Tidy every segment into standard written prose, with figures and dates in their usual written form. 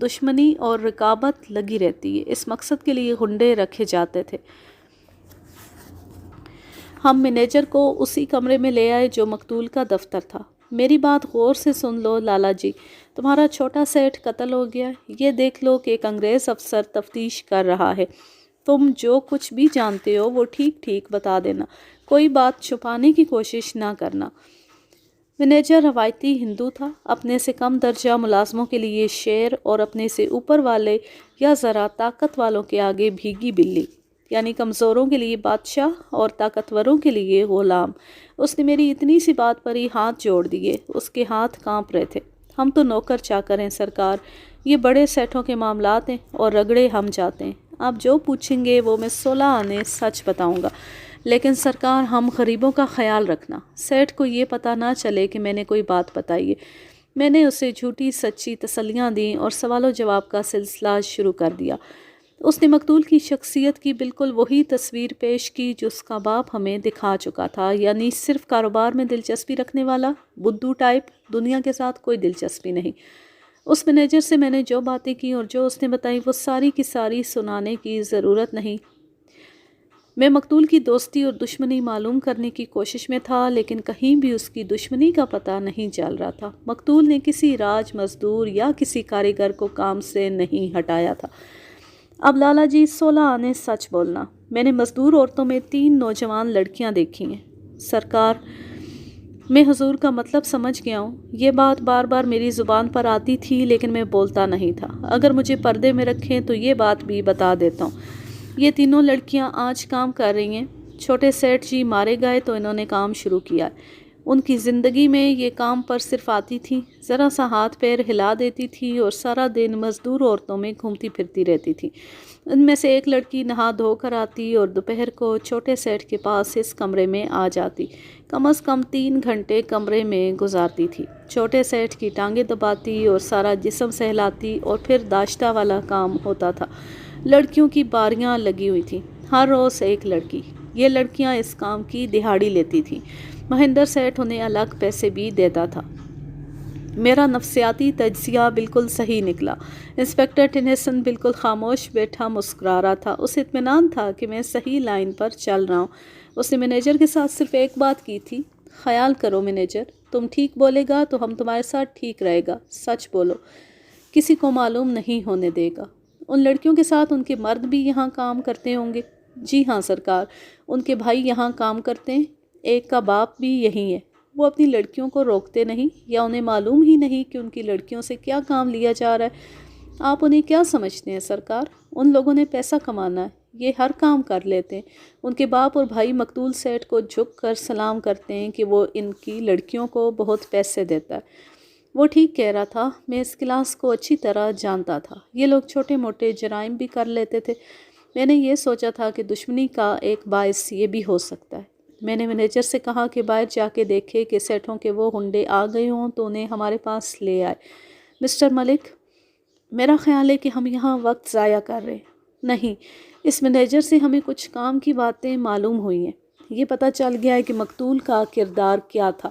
دشمنی اور رقابت لگی رہتی ہے۔ اس مقصد کے لیے ہنڈے رکھے جاتے تھے۔ ہم مینیجر کو اسی کمرے میں لے آئے جو مقتول کا دفتر تھا۔ میری بات غور سے سن لو لالا جی، تمہارا چھوٹا سیٹ قتل ہو گیا۔ یہ دیکھ لو کہ ایک انگریز افسر تفتیش کر رہا ہے۔ تم جو کچھ بھی جانتے ہو وہ ٹھیک ٹھیک بتا دینا، کوئی بات چھپانے کی کوشش نہ کرنا۔ مینیجر روایتی ہندو تھا، اپنے سے کم درجہ ملازموں کے لیے شیر اور اپنے سے اوپر والے یا ذرا طاقت والوں کے آگے بھیگی بلی، یعنی کمزوروں کے لیے بادشاہ اور طاقتوروں کے لیے غلام۔ اس نے میری اتنی سی بات پر ہی ہاتھ جوڑ دیے، اس کے ہاتھ کانپ رہے تھے۔ ہم تو نوکر چاکر ہیں سرکار، یہ بڑے سیٹوں کے معاملات ہیں اور رگڑے ہم جاتے ہیں۔ آپ جو پوچھیں گے وہ میں 16 آنے سچ بتاؤں گا، لیکن سرکار ہم غریبوں کا خیال رکھنا، سیٹ کو یہ پتہ نہ چلے کہ میں نے کوئی بات بتائی ہے۔ میں نے اسے جھوٹی سچی تسلیاں دیں اور سوال و جواب کا سلسلہ شروع کر دیا۔ اس نے مقتول کی شخصیت کی بالکل وہی تصویر پیش کی جو اس کا باپ ہمیں دکھا چکا تھا، یعنی صرف کاروبار میں دلچسپی رکھنے والا بدھو ٹائپ، دنیا کے ساتھ کوئی دلچسپی نہیں۔ اس مینیجر سے میں نے جو باتیں کی اور جو اس نے بتائی وہ ساری کی ساری سنانے کی ضرورت نہیں۔ میں مقتول کی دوستی اور دشمنی معلوم کرنے کی کوشش میں تھا، لیکن کہیں بھی اس کی دشمنی کا پتہ نہیں چل رہا تھا۔ مقتول نے کسی راج مزدور یا کسی کاریگر کو کام سے نہیں ہٹایا تھا۔ اب لالا جی 16 آنے سچ بولنا، میں نے مزدور عورتوں میں 3 نوجوان لڑکیاں دیکھی ہیں۔ سرکار میں حضور کا مطلب سمجھ گیا ہوں۔ یہ بات بار بار میری زبان پر آتی تھی لیکن میں بولتا نہیں تھا۔ اگر مجھے پردے میں رکھیں تو یہ بات بھی بتا دیتا ہوں۔ یہ تینوں لڑکیاں آج کام کر رہی ہیں۔ چھوٹے سیٹھ جی مارے گئے تو انہوں نے کام شروع کیا۔ ان کی زندگی میں یہ کام پر صرف آتی تھی، ذرا سا ہاتھ پیر ہلا دیتی تھی اور سارا دن مزدور عورتوں میں گھومتی پھرتی رہتی تھی۔ ان میں سے ایک لڑکی نہا دھو کر آتی اور دوپہر کو چھوٹے سیٹھ کے پاس اس کمرے میں آ جاتی، کم از کم 3 گھنٹے کمرے میں گزارتی تھی۔ چھوٹے سیٹھ کی ٹانگیں دباتی اور سارا جسم سہلاتی اور پھر داشتہ والا کام ہوتا تھا۔ لڑکیوں کی باریاں لگی ہوئی تھیں، ہر روز ایک لڑکی۔ یہ لڑکیاں اس کام کی دہاڑی لیتی تھیں۔ مہندر سیٹھ انہیں الگ پیسے بھی دیتا تھا۔ میرا نفسیاتی تجزیہ بالکل صحیح نکلا۔ انسپکٹر ٹینیسن بالکل خاموش بیٹھا مسکرا رہا تھا۔ اسے اطمینان تھا کہ میں صحیح لائن پر چل رہا ہوں۔ اس نے مینیجر کے ساتھ صرف ایک بات کی تھی، خیال کرو مینیجر، تم ٹھیک بولے گا تو ہم تمہارے ساتھ ٹھیک رہے گا، سچ بولو، کسی کو معلوم نہیں ہونے دے گا۔ ان لڑکیوں کے ساتھ ان کے مرد بھی یہاں کام کرتے ہوں گے؟ جی ہاں سرکار، ان کے بھائی یہاں کام کرتے ہیں، ایک کا باپ بھی یہی ہے۔ وہ اپنی لڑکیوں کو روکتے نہیں یا انہیں معلوم ہی نہیں کہ ان کی لڑکیوں سے کیا کام لیا جا رہا ہے؟ آپ انہیں کیا سمجھتے ہیں سرکار؟ ان لوگوں نے پیسہ کمانا ہے، یہ ہر کام کر لیتے ہیں۔ ان کے باپ اور بھائی مقتول سیٹھ کو جھک کر سلام کرتے ہیں کہ وہ ان کی لڑکیوں کو بہت پیسے دیتا ہے۔ وہ ٹھیک کہہ رہا تھا، میں اس کلاس کو اچھی طرح جانتا تھا۔ یہ لوگ چھوٹے موٹے جرائم بھی کر لیتے تھے۔ میں نے یہ سوچا تھا کہ دشمنی کا ایک باعث یہ بھی ہو سکتا ہے۔ میں نے مینیجر سے کہا کہ باہر جا کے دیکھے کہ سیٹھوں کے وہ ہنڈے آ گئے ہوں تو انہیں ہمارے پاس لے آئے۔ مسٹر ملک، میرا خیال ہے کہ ہم یہاں وقت ضائع کر رہے ہیں۔ نہیں، اس مینیجر سے ہمیں کچھ کام کی باتیں معلوم ہوئی ہیں۔ یہ پتہ چل گیا ہے کہ مقتول کا کردار کیا تھا۔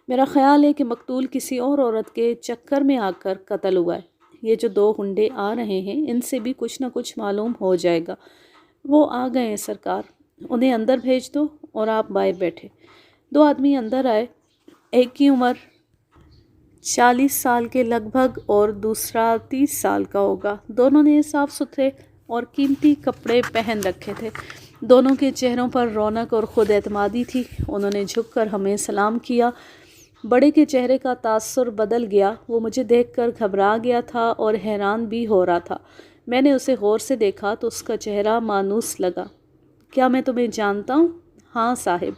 میرا خیال ہے کہ مقتول کسی اور عورت کے چکر میں آ کر قتل ہوا ہے۔ یہ جو 2 ہنڈے آ رہے ہیں ان سے بھی کچھ نہ کچھ معلوم ہو جائے گا۔ وہ آ گئے ہیں سرکار، انہیں اندر بھیج دو اور آپ باہر بیٹھے۔ 2 آدمی اندر آئے، ایک کی عمر 40 سال کے لگ بھگ اور دوسرا 30 سال کا ہوگا۔ دونوں نے صاف ستھرے اور قیمتی کپڑے پہن رکھے تھے۔ دونوں کے چہروں پر رونق اور خود اعتمادی تھی۔ انہوں نے جھک کر ہمیں سلام کیا۔ بڑے کے چہرے کا تاثر بدل گیا، وہ مجھے دیکھ کر گھبرا گیا تھا اور حیران بھی ہو رہا تھا۔ میں نے اسے غور سے دیکھا تو اس کا چہرہ مانوس لگا۔ کیا میں تمہیں جانتا ہوں؟ ہاں صاحب،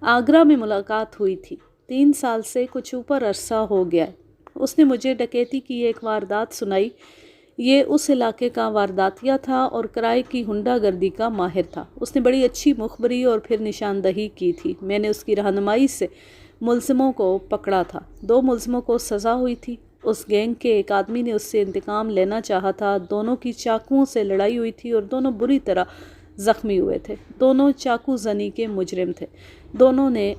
آگرہ میں ملاقات ہوئی تھی، 3 سال سے کچھ اوپر عرصہ ہو گیا ہے۔ اس نے مجھے ڈکیتی کی ایک واردات سنائی۔ یہ اس علاقے کا وارداتیہ تھا اور کرائے کی ہنڈا گردی کا ماہر تھا۔ اس نے بڑی اچھی مخبری اور پھر نشاندہی کی تھی۔ میں نے اس کی رہنمائی سے ملزموں کو پکڑا تھا۔ 2 ملزموں کو سزا ہوئی تھی۔ اس گینگ کے ایک آدمی نے اس سے انتقام لینا چاہا تھا۔ دونوں کی چاقوؤں سے لڑائی ہوئی تھی اور دونوں بری طرح زخمی ہوئے تھے۔ دونوں چاقو زنی کے مجرم تھے۔ دونوں نے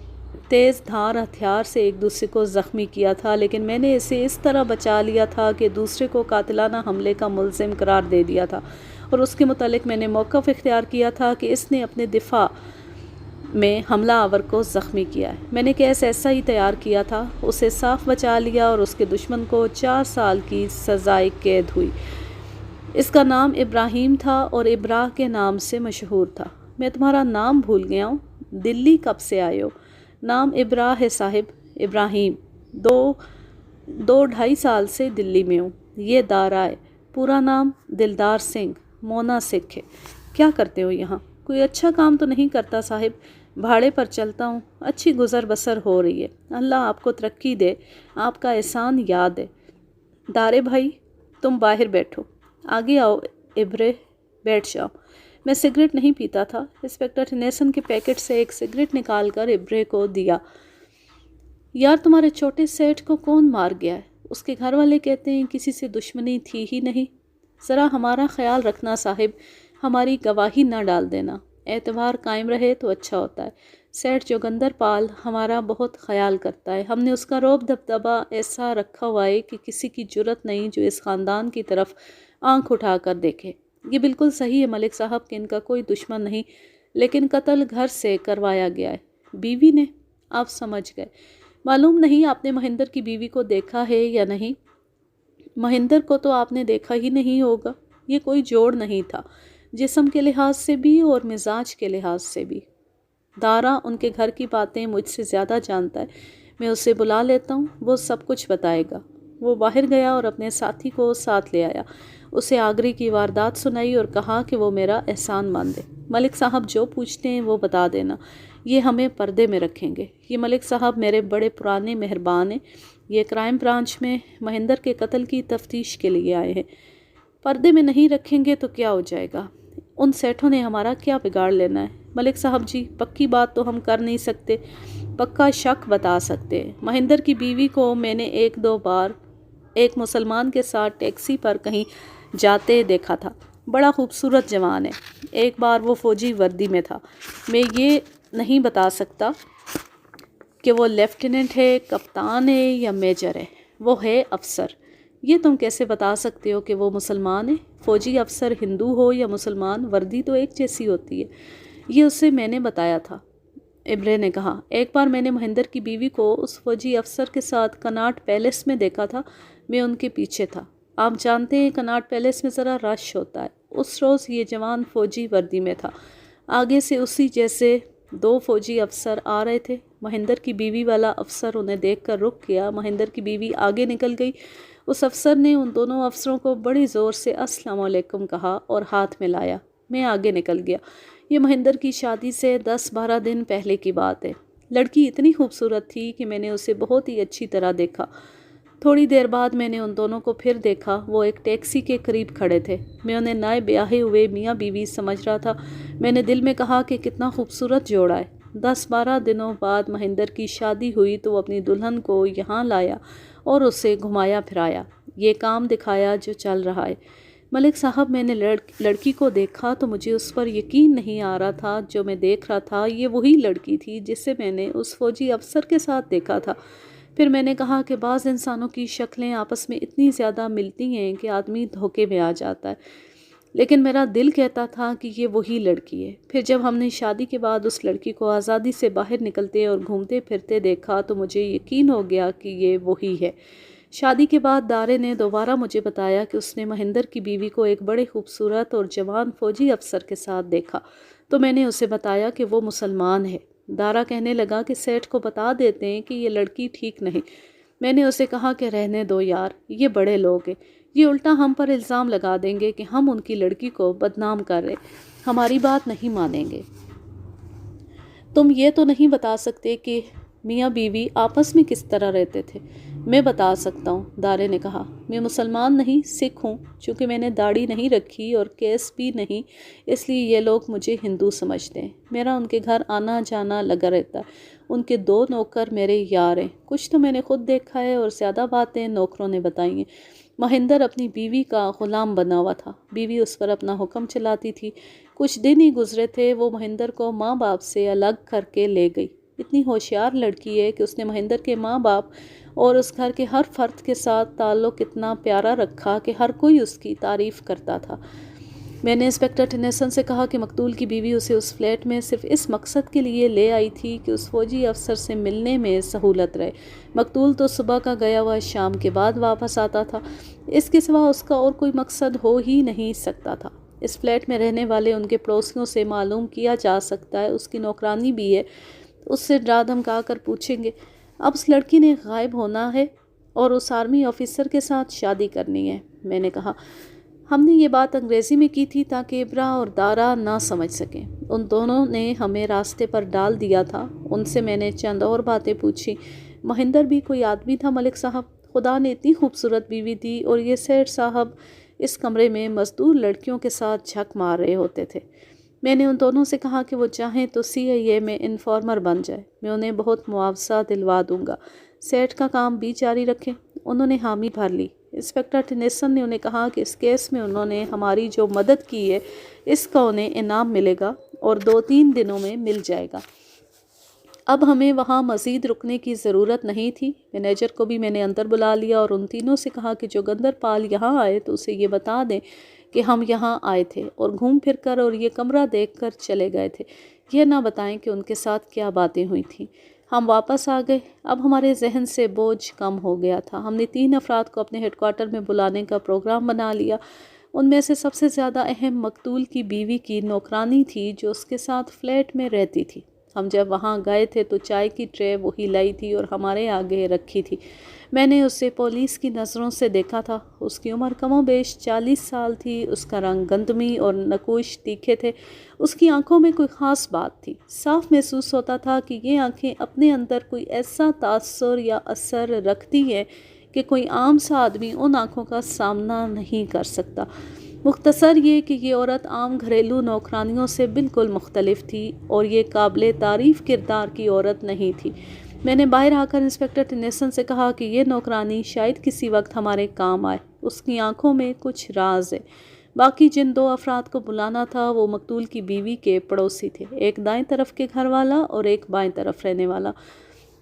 تیز دھار ہتھیار سے ایک دوسرے کو زخمی کیا تھا، لیکن میں نے اسے اس طرح بچا لیا تھا کہ دوسرے کو قاتلانہ حملے کا ملزم قرار دے دیا تھا، اور اس کے متعلق میں نے موقف اختیار کیا تھا کہ اس نے اپنے دفاع میں حملہ آور کو زخمی کیا ہے۔ میں نے کیس ایسا ہی تیار کیا تھا، اسے صاف بچا لیا اور اس کے دشمن کو 4 سال کی سزائے قید ہوئی۔ اس کا نام ابراہیم تھا اور ابراہ کے نام سے مشہور تھا۔ میں تمہارا نام بھول گیا ہوں، دلی کب سے آئے ہو؟ نام ابراہ ہے صاحب، ابراہیم۔ دو ڈھائی سال سے دلی میں ہوں۔ یہ دارا ہے، پورا نام دلدار سنگھ، مونا سکھ ہے۔ کیا کرتے ہو یہاں؟ کوئی اچھا کام تو نہیں کرتا صاحب، بھاڑے پر چلتا ہوں، اچھی گزر بسر ہو رہی ہے، اللہ آپ کو ترقی دے، آپ کا احسان یاد ہے۔ دارے بھائی تم باہر بیٹھو، آگے آؤ ابرے، بیٹھ جاؤ۔ میں سگریٹ نہیں پیتا تھا۔ انسپکٹر ٹینیسن کے پیکٹ سے ایک سگریٹ نکال کر ابرے کو دیا۔ یار تمہارے چھوٹے سیٹھ کو کون مار گیا ہے؟ اس کے گھر والے کہتے ہیں کسی سے دشمنی تھی ہی نہیں۔ ذرا ہمارا خیال رکھنا صاحب، ہماری گواہی نہ ڈال دینا، اعتبار قائم رہے تو اچھا ہوتا ہے۔ سیٹھ جوگندر پال ہمارا بہت خیال کرتا ہے، ہم نے اس کا رعب دبدبہ ایسا رکھا ہوا ہے کہ کسی کی جرت نہیں جو اس خاندان کی طرف آنکھ اٹھا کر دیکھے۔ یہ بالکل صحیح ہے ملک صاحب کہ ان کا کوئی دشمن نہیں، لیکن قتل گھر سے کروایا گیا ہے۔ بیوی نے؟ آپ سمجھ گئے۔ معلوم نہیں آپ نے مہندر کی بیوی کو دیکھا ہے یا نہیں۔ مہندر کو تو آپ نے دیکھا ہی نہیں ہوگا، یہ کوئی جوڑ نہیں تھا، جسم کے لحاظ سے بھی اور مزاج کے لحاظ سے بھی۔ دارا ان کے گھر کی باتیں مجھ سے زیادہ جانتا ہے، میں اسے بلا لیتا ہوں، وہ سب کچھ بتائے گا۔ وہ باہر گیا اور اپنے ساتھی کو ساتھ لے آیا، اسے آگرے کی واردات سنائی اور کہا کہ وہ میرا احسان مان دے۔ ملک صاحب جو پوچھتے ہیں وہ بتا دینا، یہ ہمیں پردے میں رکھیں گے۔ یہ ملک صاحب میرے بڑے پرانے مہربان ہیں، یہ کرائم برانچ میں مہندر کے قتل کی تفتیش کے لیے آئے ہیں۔ پردے میں نہیں رکھیں گے تو کیا ہو جائے گا؟ ان سیٹھوں نے ہمارا کیا بگاڑ لینا ہے؟ ملک صاحب جی پکی بات تو ہم کر نہیں سکتے، پکا شک بتا سکتے ہیں۔ مہندر کی بیوی کو میں نے 1-2 بار ایک مسلمان کے ساتھ ٹیکسی پر کہیں جاتے دیکھا تھا، بڑا خوبصورت جوان ہے، ایک بار وہ فوجی وردی میں تھا۔ میں یہ نہیں بتا سکتا کہ وہ لیفٹیننٹ ہے، کپتان ہے یا میجر ہے، وہ ہے افسر۔ یہ تم کیسے بتا سکتے ہو کہ وہ مسلمان ہے؟ فوجی افسر ہندو ہو یا مسلمان، وردی تو ایک جیسی ہوتی ہے۔ یہ اسے میں نے بتایا تھا، ابرے نے کہا۔ ایک بار میں نے مہندر کی بیوی کو اس فوجی افسر کے ساتھ کناٹ پیلس میں دیکھا تھا، میں ان کے پیچھے تھا۔ آپ جانتے ہیں کناٹ پیلس میں ذرا رش ہوتا ہے، اس روز یہ جوان فوجی وردی میں تھا، آگے سے اسی جیسے 2 فوجی افسر آ رہے تھے۔ مہندر کی بیوی والا افسر انہیں دیکھ کر رک گیا، مہندر کی بیوی آگے نکل گئی۔ اس افسر نے ان دونوں افسروں کو بڑی زور سے السلام علیکم کہا اور ہاتھ ملایا، میں آگے نکل گیا۔ یہ مہندر کی شادی سے 10-12 دن پہلے کی بات ہے۔ لڑکی اتنی خوبصورت تھی کہ میں نے اسے بہت ہی اچھی طرح دیکھا۔ تھوڑی دیر بعد میں نے ان دونوں کو پھر دیکھا، وہ ایک ٹیکسی کے قریب کھڑے تھے۔ میں انہیں نئے بیاہے ہوئے میاں بیوی سمجھ رہا تھا۔ میں نے دل میں کہا کہ کتنا خوبصورت جوڑا ہے۔ 10-12 دنوں بعد مہندر کی شادی ہوئی تو وہ اپنی دلہن کو یہاں لایا اور اسے گھمایا پھرایا، یہ کام دکھایا جو چل رہا ہے۔ ملک صاحب میں نے لڑکی کو دیکھا تو مجھے اس پر یقین نہیں آ رہا تھا، جو میں دیکھ رہا تھا یہ وہی لڑکی تھی جسے میں نے اس فوجی افسر کے ساتھ دیکھا تھا۔ پھر میں نے کہا کہ بعض انسانوں کی شکلیں آپس میں اتنی زیادہ ملتی ہیں کہ آدمی دھوکے میں آ جاتا ہے، لیکن میرا دل کہتا تھا کہ یہ وہی لڑکی ہے۔ پھر جب ہم نے شادی کے بعد اس لڑکی کو آزادی سے باہر نکلتے اور گھومتے پھرتے دیکھا تو مجھے یقین ہو گیا کہ یہ وہی ہے۔ شادی کے بعد دارے نے دوبارہ مجھے بتایا کہ اس نے مہندر کی بیوی کو ایک بڑے خوبصورت اور جوان فوجی افسر کے ساتھ دیکھا، تو میں نے اسے بتایا کہ وہ مسلمان ہے۔ دارا کہنے لگا کہ سیٹھ کو بتا دیتے ہیں کہ یہ لڑکی ٹھیک نہیں۔ میں نے اسے کہا کہ رہنے دو یار، یہ بڑے لوگ ہیں، یہ الٹا ہم پر الزام لگا دیں گے کہ ہم ان کی لڑکی کو بدنام کر رہے، ہماری بات نہیں مانیں گے۔ تم یہ تو نہیں بتا سکتے کہ میاں بیوی آپس میں کس طرح رہتے تھے؟ میں بتا سکتا ہوں، دارے نے کہا۔ میں مسلمان نہیں، سکھ ہوں، چونکہ میں نے داڑھی نہیں رکھی اور کیس بھی نہیں، اس لیے یہ لوگ مجھے ہندو سمجھتے ہیں۔ میرا ان کے گھر آنا جانا لگا رہتا ہے، ان کے 2 نوکر میرے یار ہیں، کچھ تو میں نے خود دیکھا ہے اور زیادہ باتیں نوکروں نے بتائی ہیں۔ مہندر اپنی بیوی کا غلام بنا ہوا تھا، بیوی اس پر اپنا حکم چلاتی تھی۔ کچھ دن ہی گزرے تھے وہ مہندر کو ماں باپ سے الگ کر کے لے گئی، اتنی ہوشیار لڑکی ہے کہ اس نے مہندر کے ماں باپ اور اس گھر کے ہر فرد کے ساتھ تعلق اتنا پیارا رکھا کہ ہر کوئی اس کی تعریف کرتا تھا۔ میں نے انسپکٹر ٹنیسن سے کہا کہ مقتول کی بیوی اسے اس فلیٹ میں صرف اس مقصد کے لیے لے آئی تھی کہ اس فوجی افسر سے ملنے میں سہولت رہے۔ مقتول تو صبح کا گیا ہوا شام کے بعد واپس آتا تھا، اس کے سوا اس کا اور کوئی مقصد ہو ہی نہیں سکتا تھا۔ اس فلیٹ میں رہنے والے ان کے پڑوسیوں سے معلوم کیا جا سکتا ہے، اس کی نوکرانی بھی ہے، اس سے ڈرا دھمکا کر پوچھیں گے۔ اب اس لڑکی نے غائب ہونا ہے اور اس آرمی آفیسر کے ساتھ شادی کرنی ہے۔ میں نے کہا ہم نے یہ بات انگریزی میں کی تھی تاکہ ابرا اور دارا نہ سمجھ سکیں۔ ان دونوں نے ہمیں راستے پر ڈال دیا تھا۔ ان سے میں نے چند اور باتیں پوچھی۔ مہندر بھی کوئی آدمی تھا ملک صاحب؟ خدا نے اتنی خوبصورت بیوی دی اور یہ سیٹھ صاحب اس کمرے میں مزدور لڑکیوں کے ساتھ جھک مار رہے ہوتے تھے۔ میں نے ان دونوں سے کہا کہ وہ چاہیں تو CIA میں انفارمر بن جائے، میں انہیں بہت معاوضہ دلوا دوں گا، سیٹ کا کام بھی جاری رکھیں۔ انہوں نے حامی بھر لی۔ انسپکٹر ٹنیسن نے انہیں کہا کہ اس کیس میں انہوں نے ہماری جو مدد کی ہے اس کا انہیں انعام ملے گا اور 2-3 دنوں میں مل جائے گا۔ اب ہمیں وہاں مزید رکنے کی ضرورت نہیں تھی۔ مینیجر کو بھی میں نے اندر بلا لیا اور ان تینوں سے کہا کہ جوگندر پال یہاں آئے تو اسے یہ بتا دیں کہ ہم یہاں آئے تھے اور گھوم پھر کر اور یہ کمرہ دیکھ کر چلے گئے تھے۔ یہ نہ بتائیں کہ ان کے ساتھ کیا باتیں ہوئی تھیں۔ ہم واپس آ گئے۔ اب ہمارے ذہن سے بوجھ کم ہو گیا تھا۔ ہم نے 3 افراد کو اپنے ہیڈ کوارٹر میں بلانے کا پروگرام بنا لیا۔ ان میں سے سب سے زیادہ اہم مقتول کی بیوی کی نوکرانی تھی جو اس کے ساتھ فلیٹ میں رہتی تھی۔ ہم جب وہاں گئے تھے تو چائے کی ٹرے وہی لائی تھی اور ہمارے آگے رکھی تھی۔ میں نے اسے پولیس کی نظروں سے دیکھا تھا۔ اس کی عمر کم و بیش 40 سال تھی۔ اس کا رنگ گندمی اور نقوش تیکھے تھے۔ اس کی آنکھوں میں کوئی خاص بات تھی۔ صاف محسوس ہوتا تھا کہ یہ آنکھیں اپنے اندر کوئی ایسا تاثر یا اثر رکھتی ہیں کہ کوئی عام سا آدمی ان آنکھوں کا سامنا نہیں کر سکتا۔ مختصر یہ کہ یہ عورت عام گھریلو نوکرانیوں سے بالکل مختلف تھی اور یہ قابل تعریف کردار کی عورت نہیں تھی۔ میں نے باہر آ کر انسپکٹر ٹنیسن سے کہا کہ یہ نوکرانی شاید کسی وقت ہمارے کام آئے، اس کی آنکھوں میں کچھ راز ہے۔ باقی جن 2 افراد کو بلانا تھا وہ مقتول کی بیوی کے پڑوسی تھے، ایک دائیں طرف کے گھر والا اور ایک بائیں طرف رہنے والا۔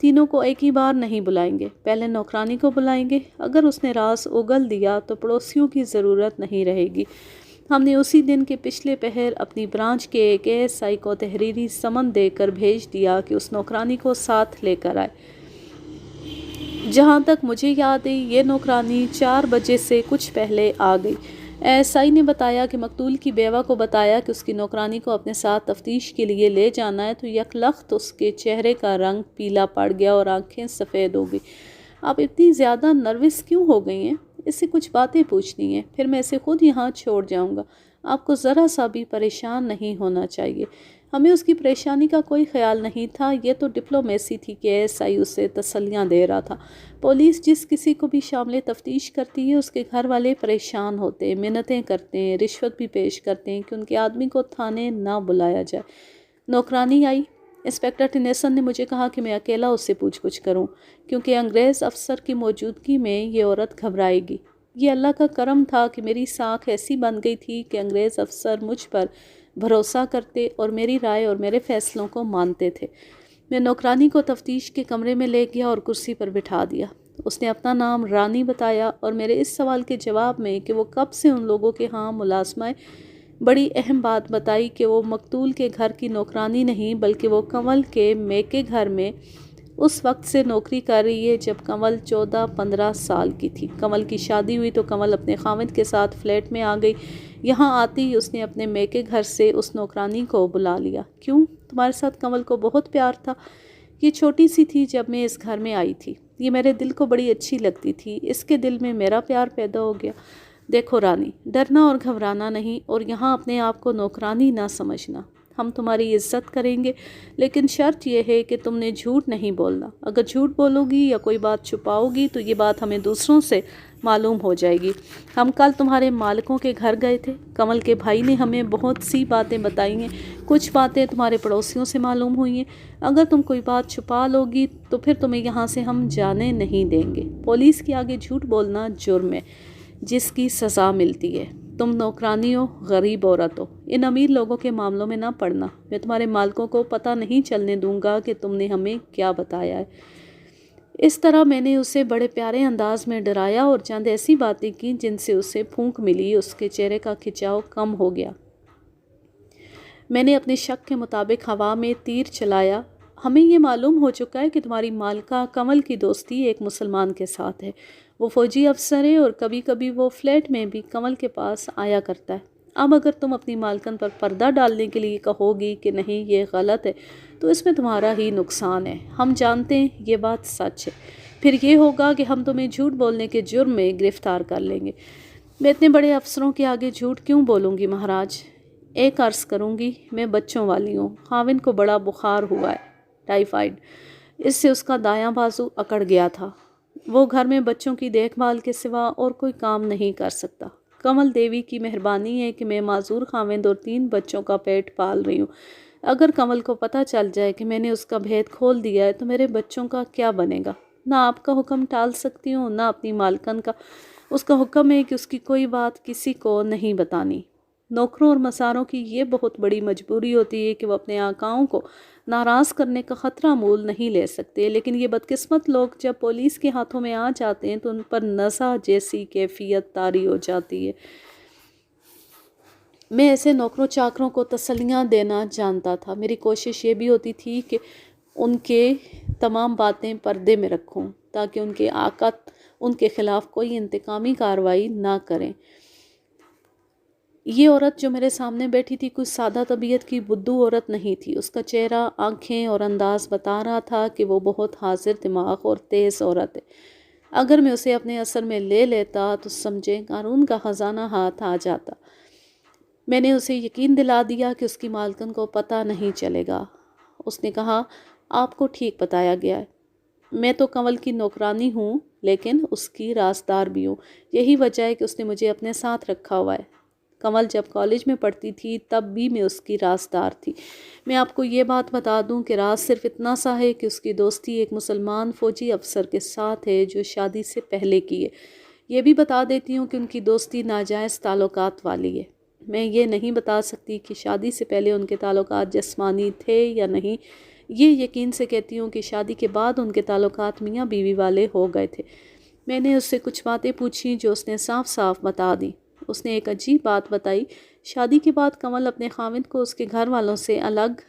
تینوں کو ایک ہی بار نہیں بلائیں گے، پہلے نوکرانی کو بلائیں گے۔ اگر اس نے راز اگل دیا تو پڑوسیوں کی ضرورت نہیں رہے گی۔ ہم نے اسی دن کے پچھلے پہر اپنی برانچ کے ایک ASI کو تحریری سمن دے کر بھیج دیا کہ اس نوکرانی کو ساتھ لے کر آئے۔ جہاں تک مجھے یاد ہے یہ نوکرانی 4 بجے سے کچھ پہلے آ گئی۔ ASI نے بتایا کہ مقتول کی بیوہ کو بتایا کہ اس کی نوکرانی کو اپنے ساتھ تفتیش کے لیے لے جانا ہے تو یک لخت اس کے چہرے کا رنگ پیلا پڑ گیا اور آنکھیں سفید ہو گئی۔ آپ اتنی زیادہ نروس کیوں ہو گئی ہیں؟ اس سے کچھ باتیں پوچھنی ہیں، پھر میں اسے خود یہاں چھوڑ جاؤں گا۔ آپ کو ذرا سا بھی پریشان نہیں ہونا چاہیے۔ ہمیں اس کی پریشانی کا کوئی خیال نہیں تھا، یہ تو ڈپلومیسی تھی کہ ASI اسے تسلیاں دے رہا تھا۔ پولیس جس کسی کو بھی شامل تفتیش کرتی ہے اس کے گھر والے پریشان ہوتے ہیں، منتیں کرتے ہیں، رشوت بھی پیش کرتے ہیں کہ ان کے آدمی کو تھانے نہ بلایا جائے۔ نوکرانی آئی۔ انسپکٹر ٹنیسن نے مجھے کہا کہ میں اکیلا اس سے پوچھ گچھ کروں کیونکہ انگریز افسر کی موجودگی میں یہ عورت گھبرائے گی۔ یہ اللہ کا کرم تھا کہ میری ساکھ ایسی بن گئی تھی کہ انگریز افسر مجھ پر بھروسہ کرتے اور میری رائے اور میرے فیصلوں کو مانتے تھے۔ میں نوکرانی کو تفتیش کے کمرے میں لے گیا اور کرسی پر بٹھا دیا۔ اس نے اپنا نام رانی بتایا اور میرے اس سوال کے جواب میں کہ وہ کب سے ان لوگوں کے ہاں ملازمہ ہے، بڑی اہم بات بتائی کہ وہ مقتول کے گھر کی نوکرانی نہیں بلکہ وہ کنول کے میکے گھر میں اس وقت سے نوکری کر رہی ہے جب کنول 14-15 سال کی تھی۔ کنول کی شادی ہوئی تو کنول اپنے خاوند کے ساتھ فلیٹ میں آ گئی۔ یہاں آتی ہی اس نے اپنے میکے گھر سے اس نوکرانی کو بلا لیا۔ کیوں؟ تمہارے ساتھ کنول کو بہت پیار تھا۔ یہ چھوٹی سی تھی جب میں اس گھر میں آئی تھی، یہ میرے دل کو بڑی اچھی لگتی تھی، اس کے دل میں میرا پیار پیدا ہو گیا۔ دیکھو رانی، ڈرنا اور گھبرانا نہیں اور یہاں اپنے آپ کو نوکرانی نہ سمجھنا۔ ہم تمہاری عزت کریں گے لیکن شرط یہ ہے کہ تم نے جھوٹ نہیں بولنا۔ اگر جھوٹ بولو گی یا کوئی بات چھپاؤ گی تو یہ بات ہمیں دوسروں سے معلوم ہو جائے گی۔ ہم کل تمہارے مالکوں کے گھر گئے تھے، کنول کے بھائی نے ہمیں بہت سی باتیں بتائی ہیں، کچھ باتیں تمہارے پڑوسیوں سے معلوم ہوئی ہیں۔ اگر تم کوئی بات چھپا لو گی تو پھر تمہیں یہاں سے ہم جانے نہیں دیں گے۔ پولیس کے آگے جھوٹ بولنا جرم ہے جس کی سزا ملتی ہے۔ تم نوکرانی ہو، غریب عورت ہو، ان امیر لوگوں کے معاملوں میں نہ پڑنا، میں تمہارے مالکوں کو پتہ نہیں چلنے دوں گا کہ تم نے ہمیں کیا بتایا ہے۔ اس طرح میں نے اسے بڑے پیارے انداز میں ڈرایا اور چند ایسی باتیں کی جن سے اسے پھونک ملی، اس کے چہرے کا کھچاؤ کم ہو گیا۔ میں نے اپنے شک کے مطابق ہوا میں تیر چلایا، ہمیں یہ معلوم ہو چکا ہے کہ تمہاری مالکہ کمل کی دوستی ایک مسلمان کے ساتھ ہے، وہ فوجی افسر ہے اور کبھی کبھی وہ فلیٹ میں بھی کمل کے پاس آیا کرتا ہے۔ اب اگر تم اپنی مالکن پر پردہ ڈالنے کے لیے کہو گی کہ نہیں یہ غلط ہے تو اس میں تمہارا ہی نقصان ہے، ہم جانتے ہیں یہ بات سچ ہے، پھر یہ ہوگا کہ ہم تمہیں جھوٹ بولنے کے جرم میں گرفتار کر لیں گے۔ میں اتنے بڑے افسروں کے آگے جھوٹ کیوں بولوں گی مہاراج؟ ایک عرض کروں گی، میں بچوں والی ہوں، خاوند کو بڑا بخار ہوا ہے، ٹائیفائڈ، اس سے اس کا دایاں بازو اکڑ گیا تھا، وہ گھر میں بچوں کی دیکھ بھال کے سوا اور کوئی کام نہیں کر سکتا۔ کمل دیوی کی مہربانی ہے کہ میں معذور خاوند اور 3 بچوں کا پیٹ پال رہی ہوں، اگر کمل کو پتہ چل جائے کہ میں نے اس کا بھید کھول دیا ہے تو میرے بچوں کا کیا بنے گا؟ نہ آپ کا حکم ٹال سکتی ہوں، نہ اپنی مالکن کا، اس کا حکم ہے کہ اس کی کوئی بات کسی کو نہیں بتانی۔ نوکروں اور مساروں کی یہ بہت بڑی مجبوری ہوتی ہے کہ وہ اپنے آقاؤں کو ناراض کرنے کا خطرہ مول نہیں لے سکتے، لیکن یہ بدقسمت لوگ جب پولیس کے ہاتھوں میں آ جاتے ہیں تو ان پر نزع جیسی کیفیت طاری ہو جاتی ہے۔ میں ایسے نوکروں چاکروں کو تسلیاں دینا جانتا تھا، میری کوشش یہ بھی ہوتی تھی کہ ان کے تمام باتیں پردے میں رکھوں تاکہ ان کے آقا ان کے خلاف کوئی انتقامی کارروائی نہ کریں۔ یہ عورت جو میرے سامنے بیٹھی تھی کوئی سادہ طبیعت کی بدھو عورت نہیں تھی، اس کا چہرہ، آنکھیں اور انداز بتا رہا تھا کہ وہ بہت حاضر دماغ اور تیز عورت ہے۔ اگر میں اسے اپنے اثر میں لے لیتا تو سمجھیں قارون کا خزانہ ہاتھ آ جاتا۔ میں نے اسے یقین دلا دیا کہ اس کی مالکن کو پتہ نہیں چلے گا۔ اس نے کہا، آپ کو ٹھیک بتایا گیا ہے، میں تو کنول کی نوکرانی ہوں لیکن اس کی رازدار بھی ہوں، یہی وجہ ہے کہ اس نے مجھے اپنے ساتھ رکھا ہوا ہے۔ کنول جب کالج میں پڑھتی تھی تب بھی میں اس کی رازدار تھی۔ میں آپ کو یہ بات بتا دوں کہ راز صرف اتنا سا ہے کہ اس کی دوستی ایک مسلمان فوجی افسر کے ساتھ ہے جو شادی سے پہلے کی ہے۔ یہ بھی بتا دیتی ہوں کہ ان کی دوستی ناجائز تعلقات والی ہے۔ میں یہ نہیں بتا سکتی کہ شادی سے پہلے ان کے تعلقات جسمانی تھے یا نہیں، یہ یقین سے کہتی ہوں کہ شادی کے بعد ان کے تعلقات میاں بیوی والے ہو گئے تھے۔ میں نے اس سے کچھ باتیں پوچھیں جو اس نے صاف صاف بتا دیں۔ اس نے ایک عجیب بات بتائی، شادی کے بعد کنول اپنے خاوند کو اس کے گھر والوں سے الگ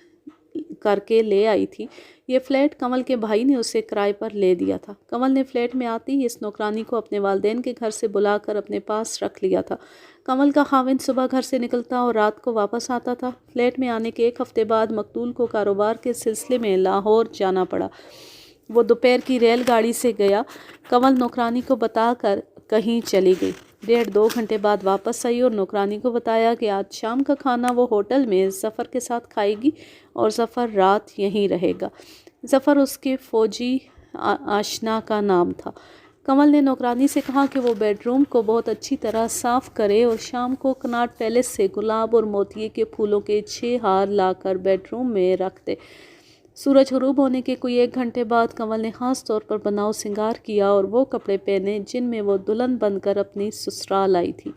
کر کے لے آئی تھی۔ یہ فلیٹ کنول کے بھائی نے اسے کرائے پر لے دیا تھا۔ کنول نے فلیٹ میں آتی ہی اس نوکرانی کو اپنے والدین کے گھر سے بلا کر اپنے پاس رکھ لیا تھا۔ کنول کا خاوند صبح گھر سے نکلتا اور رات کو واپس آتا تھا۔ فلیٹ میں آنے کے 1 ہفتے بعد مقتول کو کاروبار کے سلسلے میں لاہور جانا پڑا۔ وہ دوپہر کی ریل گاڑی سے گیا، کنول نوکرانی کو بتا کر کہیں چلی گئی۔ 1.5-2 گھنٹے بعد واپس آئی اور نوکرانی کو بتایا کہ آج شام کا کھانا وہ ہوٹل میں ظفر کے ساتھ کھائے گی اور ظفر رات یہیں رہے گا۔ ظفر اس کے فوجی آشنا کا نام تھا۔ کنول نے نوکرانی سے کہا کہ وہ بیڈ روم کو بہت اچھی طرح صاف کرے اور شام کو کناٹ پیلس سے گلاب اور موتیے کے پھولوں کے 6 ہار لا کر بیڈ روم میں رکھ دے۔ سورج غروب ہونے کے کوئی 1 گھنٹے بعد کنول نے خاص طور پر بناؤ سنگار کیا اور وہ کپڑے پہنے جن میں وہ دلہن بن کر اپنی سسرال آئی تھی۔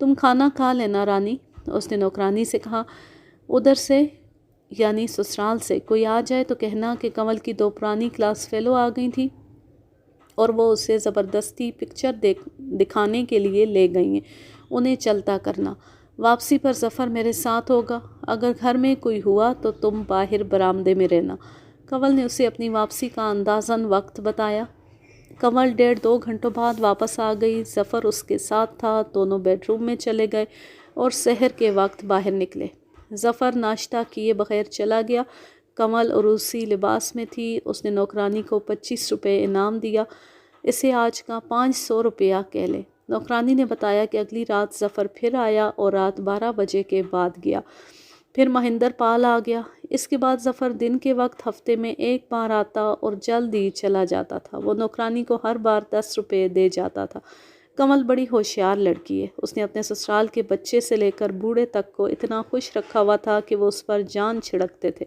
تم کھانا کھا لینا رانی، اس نے نوکرانی سے کہا۔ ادھر سے یعنی سسرال سے کوئی آ جائے تو کہنا کہ کنول کی 2 پرانی کلاس فیلو آ گئی تھیں اور وہ اسے زبردستی پکچر دکھانے کے لیے لے گئی ہیں، انہیں چلتا کرنا۔ واپسی پر ظفر میرے ساتھ ہوگا، اگر گھر میں کوئی ہوا تو تم باہر برآمدے میں رہنا۔ کنول نے اسے اپنی واپسی کا اندازاً وقت بتایا۔ کنول 1.5-2 گھنٹوں بعد واپس آ گئی، ظفر اس کے ساتھ تھا، دونوں بیڈ روم میں چلے گئے اور سحر کے وقت باہر نکلے۔ ظفر ناشتہ کیے بغیر چلا گیا۔ کنول عروسی لباس میں تھی، اس نے نوکرانی کو 25 روپے انعام دیا، اسے آج کا 500 روپیہ کہہ لے۔ نوکرانی نے بتایا کہ اگلی رات ظفر پھر آیا اور رات 12 بجے کے بعد گیا، پھر مہندر پال آ گیا۔ اس کے بعد ظفر دن کے وقت ہفتے میں 1 بار آتا اور جلد ہی چلا جاتا تھا۔ وہ نوکرانی کو ہر بار 10 روپے دے جاتا تھا۔ کمل بڑی ہوشیار لڑکی ہے، اس نے اپنے سسرال کے بچے سے لے کر بوڑھے تک کو اتنا خوش رکھا ہوا تھا کہ وہ اس پر جان چھڑکتے تھے۔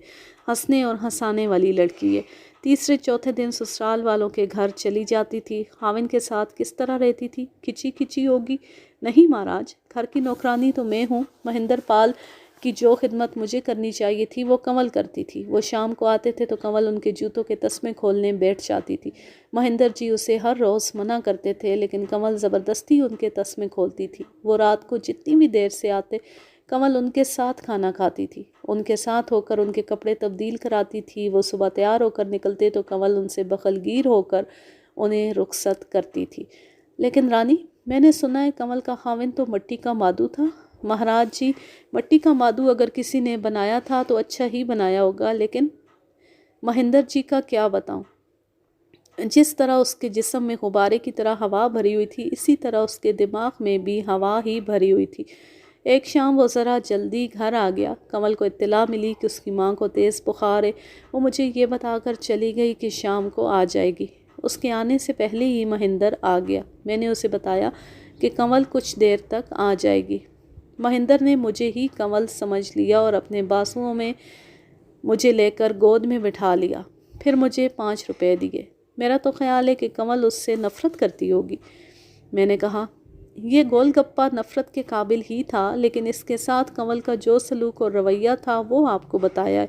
ہنسنے اور ہنسانے والی لڑکی ہے۔ تیسرے چوتھے دن سسرال والوں کے گھر چلی جاتی تھی۔ خاوند کے ساتھ کس طرح رہتی تھی؟ کھچی کھچی ہوگی؟ نہیں مہاراج، گھر کی نوکرانی تو میں ہوں۔ مہندر پال کی جو خدمت مجھے کرنی چاہیے تھی وہ کمل کرتی تھی۔ وہ شام کو آتے تھے تو کمل ان کے جوتوں کے تسمے کھولنے بیٹھ جاتی تھی۔ مہندر جی اسے ہر روز منع کرتے تھے لیکن کمل زبردستی ان کے تسمے کھولتی تھی۔ وہ رات کو جتنی بھی دیر سے آتے، کمل ان کے ساتھ کھانا کھاتی تھی، ان کے ساتھ ہو کر ان کے کپڑے تبدیل کراتی تھی۔ وہ صبح تیار ہو کر نکلتے تو کمل ان سے بخلگیر ہو کر انہیں رخصت کرتی تھی۔ لیکن رانی، میں نے سنا ہے کمل کا خاوند تو مٹی کا مادو تھا۔ مہاراج جی، مٹی کا مادو اگر کسی نے بنایا تھا تو اچھا ہی بنایا ہوگا، لیکن مہندر جی کا کیا بتاؤں؟ جس طرح اس کے جسم میں غبارے کی طرح ہوا بھری ہوئی تھی، اسی طرح اس کے دماغ میں بھی ہوا ہی بھری ہوئی تھی۔ ایک شام وہ ذرا جلدی گھر آ گیا۔ کمل کو اطلاع ملی کہ اس کی ماں کو تیز بخار ہے۔ وہ مجھے یہ بتا کر چلی گئی کہ شام کو آ جائے گی۔ اس کے آنے سے پہلے ہی مہندر آ گیا۔ میں نے اسے بتایا کہ کمل کچھ دیر تک آ جائے گی۔ مہندر نے مجھے ہی کمل سمجھ لیا اور اپنے بازوؤں میں مجھے لے کر گود میں بٹھا لیا۔ پھر مجھے 5 روپے دیے۔ میرا تو خیال ہے کہ کمل اس سے نفرت کرتی ہوگی۔ میں نے کہا، یہ گول گپا نفرت کے قابل ہی تھا، لیکن اس کے ساتھ کمل کا جو سلوک اور رویہ تھا وہ آپ کو بتایا ہے۔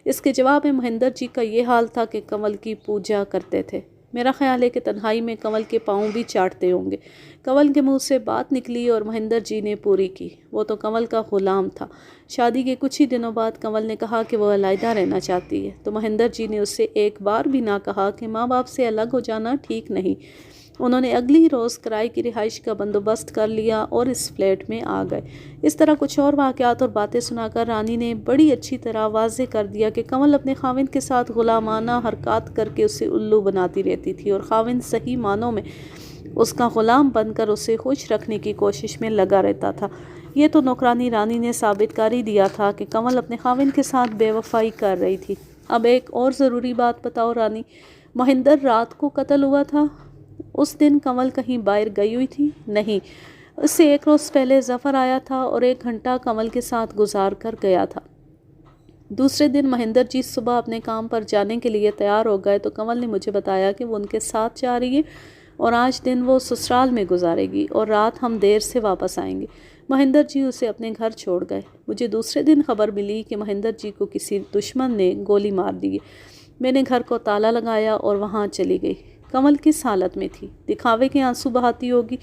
اس کے جواب میں مہندر جی کا یہ حال تھا کہ کمل کی پوجا کرتے تھے۔ میرا خیال ہے کہ تنہائی میں کمل کے پاؤں بھی چاٹتے ہوں گے۔ کمل کے منہ سے بات نکلی اور مہندر جی نے پوری کی۔ وہ تو کمل کا غلام تھا۔ شادی کے کچھ ہی دنوں بعد کمل نے کہا کہ وہ علیحدہ رہنا چاہتی ہے، تو مہندر جی نے اس سے ایک بار بھی نہ کہا کہ ماں باپ سے الگ ہو جانا ٹھیک نہیں۔ انہوں نے اگلی روز کرائے کی رہائش کا بندوبست کر لیا اور اس فلیٹ میں آ گئے۔ اس طرح کچھ اور واقعات اور باتیں سنا کر رانی نے بڑی اچھی طرح واضح کر دیا کہ کمل اپنے خاوند کے ساتھ غلامانہ حرکات کر کے اسے الو بناتی رہتی تھی اور خاوند صحیح معنوں میں اس کا غلام بن کر اسے خوش رکھنے کی کوشش میں لگا رہتا تھا۔ یہ تو نوکرانی رانی نے ثابت کر ہی دیا تھا کہ کمل اپنے خاوند کے ساتھ بے وفائی کر رہی تھی۔ اب ایک اور ضروری بات بتاؤ رانی، مہندر رات کو قتل ہوا تھا، اس دن کمل کہیں باہر گئی ہوئی تھی؟ نہیں، اس سے ایک روز پہلے ظفر آیا تھا اور 1 گھنٹہ کمل کے ساتھ گزار کر گیا تھا۔ دوسرے دن مہندر جی صبح اپنے کام پر جانے کے لیے تیار ہو گئے تو کمل نے مجھے بتایا کہ وہ ان کے ساتھ جا رہی ہے اور آج دن وہ سسرال میں گزارے گی اور رات ہم دیر سے واپس آئیں گے۔ مہندر جی اسے اپنے گھر چھوڑ گئے۔ مجھے دوسرے دن خبر ملی کہ مہندر جی کو کسی دشمن نے گولی مار دی ہے۔ میں نے گھر کو تالا لگایا اور وہاں چلی گئی۔ کمل کس حالت میں تھی؟ دکھاوے کے آنسو بہاتی ہوگی؟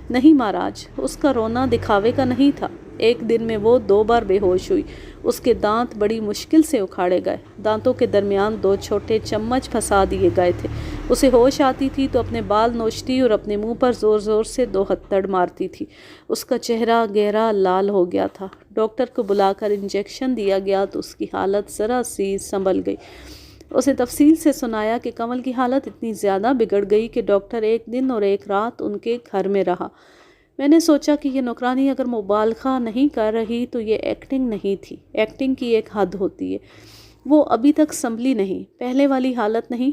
نہیں مہاراج، اس کا رونا دکھاوے کا نہیں تھا۔ ایک دن میں وہ 2 بار بے ہوش ہوئی۔ اس کے دانت بڑی مشکل سے اکھاڑے گئے۔ دانتوں کے درمیان 2 چھوٹے چمچ پھنسا دیے گئے تھے۔ اسے ہوش آتی تھی تو اپنے بال نوچتی اور اپنے منہ پر زور زور سے 2 ہتھڑ مارتی تھی۔ اس کا چہرہ گہرا لال ہو گیا تھا۔ ڈاکٹر کو بلا کر انجیکشن دیا گیا تو اس کی حالت ذرا سی سنبھل گئی۔ اسے تفصیل سے سنایا کہ کمل کی حالت اتنی زیادہ بگڑ گئی کہ ڈاکٹر 1 دن اور 1 رات ان کے گھر میں رہا۔ میں نے سوچا کہ یہ نوکرانی اگر مبالغہ نہیں کر رہی تو یہ ایکٹنگ نہیں تھی۔ ایکٹنگ کی ایک حد ہوتی ہے۔ وہ ابھی تک سنبھلی نہیں، پہلے والی حالت نہیں۔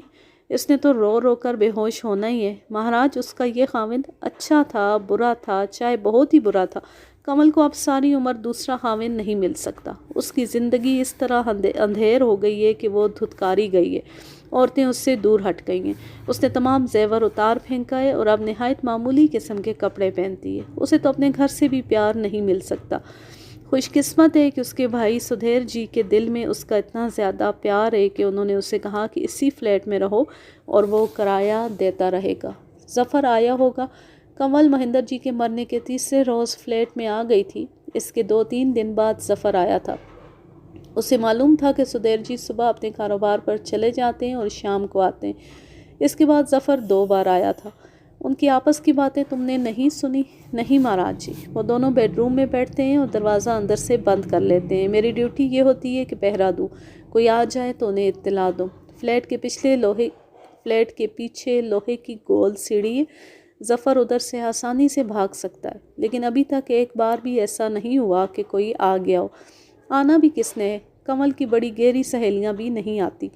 اس نے تو رو رو کر بے ہوش ہونا ہی ہے۔ مہاراج، اس کا یہ خاوند اچھا تھا، برا تھا، چاہے بہت ہی برا تھا، کمل کو اب ساری عمر دوسرا خاوند نہیں مل سکتا۔ اس کی زندگی اس طرح اندھیر ہو گئی ہے کہ وہ دھتکاری گئی ہے۔ عورتیں اس سے دور ہٹ گئی ہیں۔ اس نے تمام زیور اتار پھینکا ہے اور اب نہایت معمولی قسم کے کپڑے پہنتی ہے۔ اسے تو اپنے گھر سے بھی پیار نہیں مل سکتا۔ خوش قسمت ہے کہ اس کے بھائی سدھیر جی کے دل میں اس کا اتنا زیادہ پیار ہے کہ انہوں نے اسے کہا کہ اسی فلیٹ میں رہو اور وہ کرایہ دیتا رہے گا۔ ظفر آیا ہوگا۔ کمل مہندر جی کے مرنے کے 3رے روز فلیٹ میں آ گئی تھی۔ اس کے 2-3 دن بعد ظفر آیا تھا۔ اسے معلوم تھا کہ سدھیر جی صبح اپنے کاروبار پر چلے جاتے ہیں اور شام کو آتے ہیں۔ اس کے بعد ظفر 2 بار آیا تھا۔ ان کی آپس کی باتیں تم نے نہیں سنی؟ نہیں مہاراج جی، وہ دونوں بیڈ روم میں بیٹھتے ہیں اور دروازہ اندر سے بند کر لیتے ہیں۔ میری ڈیوٹی یہ ہوتی ہے کہ پہرا دوں، کوئی آ جائے تو انہیں اطلاع دوں۔ فلیٹ کے پیچھے لوہے کی گول سیڑھی ہے۔ ظفر ادھر سے آسانی سے بھاگ سکتا ہے، لیکن ابھی تک ایک بار بھی ایسا نہیں ہوا کہ کوئی آ گیا ہو۔ آنا بھی کس نے ہے؟ کمل کی بڑی گہری سہیلیاں بھی نہیں آتی۔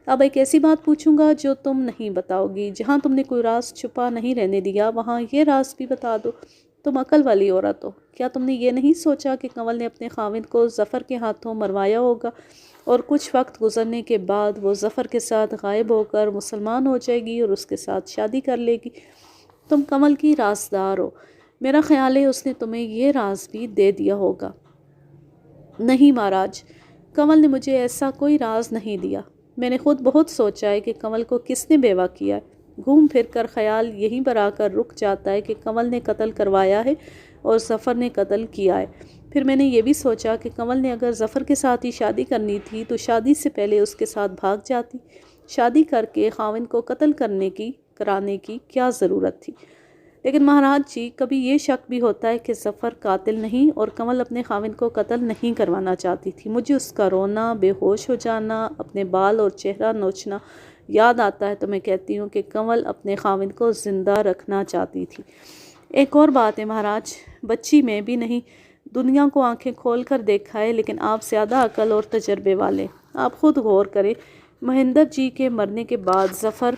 اب ایک ایسی بات پوچھوں گا جو تم نہیں بتاؤ گی، جہاں تم نے کوئی راز چھپا نہیں رہنے دیا وہاں یہ راز بھی بتا دو۔ تم عقل والی عورت ہو، کیا تم نے یہ نہیں سوچا کہ کنول نے اپنے خاوند کو ظفر کے ہاتھوں مروایا ہوگا اور کچھ وقت گزرنے کے بعد وہ ظفر کے ساتھ غائب ہو کر مسلمان ہو جائے گی اور اس کے ساتھ شادی کر لے گی؟ تم کنول کی رازدار ہو، میرا خیال ہے اس نے تمہیں یہ راز بھی دے دیا ہوگا۔ نہیں مہاراج، کنول نے مجھے ایسا کوئی راز نہیں دیا۔ میں نے خود بہت سوچا ہے کہ کنول کو کس نے بیوہ کیا ہے۔ گھوم پھر کر خیال یہیں پر آ کر رک جاتا ہے کہ کنول نے قتل کروایا ہے اور ظفر نے قتل کیا ہے۔ پھر میں نے یہ بھی سوچا کہ کنول نے اگر ظفر کے ساتھ ہی شادی کرنی تھی تو شادی سے پہلے اس کے ساتھ بھاگ جاتی۔ شادی کر کے خاوند کو قتل کرانے کی کیا ضرورت تھی؟ لیکن مہاراج جی، کبھی یہ شک بھی ہوتا ہے کہ ظفر قاتل نہیں اور کنول اپنے خاوند کو قتل نہیں کروانا چاہتی تھی۔ مجھے اس کا رونا، بے ہوش ہو جانا، اپنے بال اور چہرہ نوچنا یاد آتا ہے تو میں کہتی ہوں کہ کنول اپنے خاوند کو زندہ رکھنا چاہتی تھی۔ ایک اور بات ہے مہاراج، بچی میں بھی نہیں، دنیا کو آنکھیں کھول کر دیکھا ہے، لیکن آپ زیادہ عقل اور تجربے والے۔ آپ خود غور کریں، مہندر جی کے مرنے کے بعد ظفر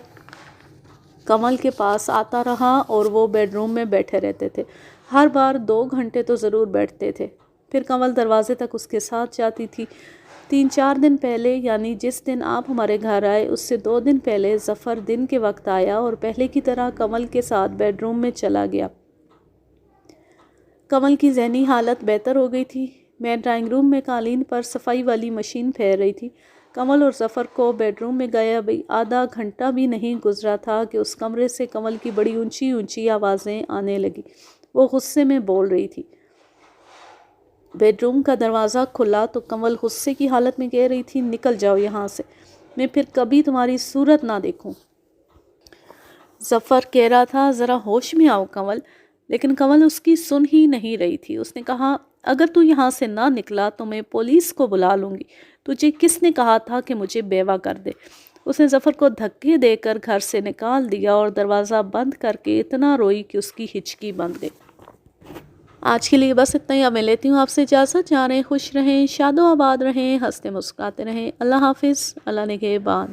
کنول کے پاس آتا رہا اور وہ بیڈ روم میں بیٹھے رہتے تھے۔ ہر بار 2 گھنٹے تو ضرور بیٹھتے تھے، پھر کنول دروازے تک اس کے ساتھ جاتی تھی۔ 3-4 دن پہلے، یعنی جس دن آپ ہمارے گھر آئے اس سے 2 دن پہلے ظفر دن کے وقت آیا اور پہلے کی طرح کنول کے ساتھ بیڈ روم میں چلا گیا۔ کنول کی ذہنی حالت بہتر ہو گئی تھی۔ میں ڈرائنگ روم میں قالین پر صفائی والی مشین پھیر رہی تھی۔ کنول اور ظفر کو بیڈ روم میں گئے ابھی آدھا گھنٹہ بھی نہیں گزرا تھا کہ اس کمرے سے کنول کی بڑی اونچی اونچی آوازیں آنے لگی۔ وہ غصے میں بول رہی تھی۔ بیڈ روم کا دروازہ کھلا تو کنول غصے کی حالت میں کہہ رہی تھی، نکل جاؤ یہاں سے، میں پھر کبھی تمہاری صورت نہ دیکھوں۔ ظفر کہہ رہا تھا، ذرا ہوش میں آؤ کنول، لیکن کنول اس کی سن ہی نہیں رہی تھی۔ اس نے کہا، اگر تو یہاں سے نہ نکلا تو میں پولیس کو بلا لوں گی۔ تجھے کس نے کہا تھا کہ مجھے بیوہ کر دے؟ اس نے ظفر کو دھکے دے کر گھر سے نکال دیا اور دروازہ بند کر کے اتنا روئی کہ اس کی ہچکی بند گئی۔ آج کے لیے بس اتنا ہی، اب میں لیتی ہوں آپ سے اجازت۔ جا رہے خوش رہیں، شاد و آباد رہیں، ہنستے مسکراتے رہیں۔ اللہ حافظ، اللہ نگہبان۔